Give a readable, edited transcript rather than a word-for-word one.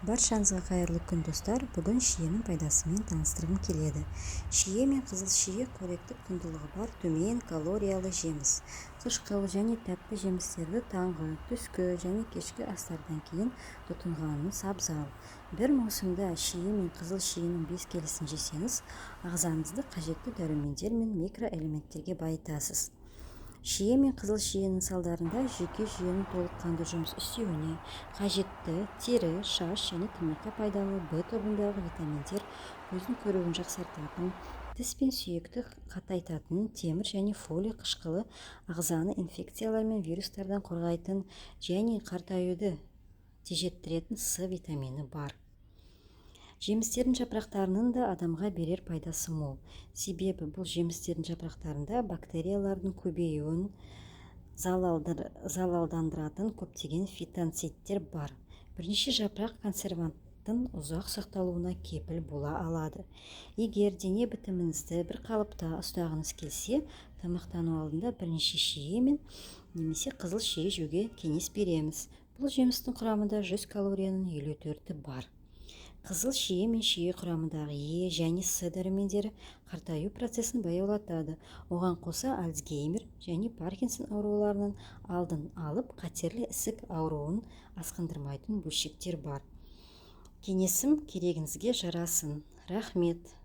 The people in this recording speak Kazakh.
Баршаңызға қайырлы күн достар. Бүгін шиенің пайдасымен таныстырғым келеді. Шие мен қызыл шие қоректік құндылығы бар төмен калориялы жеміс. Қышқыл және тәтті жемістерді таңғы, түскі және кешкі астардан кейін тұтынғаныңыз абзал. Бір маусымда шие мен қызыл шиенің 5 келісін жесеңіз, ағзаңызды қажетті дәрумендер мен микроэлементтерге байытасыз. Шие мен қызыл шиенің салдарында жүйке жүйенің толыққанды жұмыс істеуіне қажетті тері, шаш және тырнаққа пайдалы В тобындағы витаминдер, көздің көруін жақсартатын, тіс пен сүйекті қатайтатын, темір және фолий қышқылы, ағзаны инфекциялар мен вирустардан қорғайтын және қартаюды тежеттіретін С витамині бар. Жемістердің жапырақтарының да адамға берер пайдасы мол. Себебі бұл жемістердің жапырақтарында бактериялардың көбеюін залалдандыратын көптеген фитонцидтер бар. Бірнеше жапырақ консерванттың ұзақ сақталуына кепіл бола алады. Егер дене бітіміңізді бір қалыпта ұстағыңыз келсе, тамақтану алдында бірнеше шие мен немесе қызыл шие жеуге кеңес береміз. Бұл жемістің құрамында 100 калорияның 54-і бар. Қызыл шие мен шие құрамындағы Е және С дәрумендері қартаю процесін баяулатады. Оған қоса Альцгеймер және Паркинсон ауруларының алдын алып, қатерлі ісік ауруын асқындырмайтын бөлшектер бар. Кеңесім керегіңізге жарасын. Рахмет.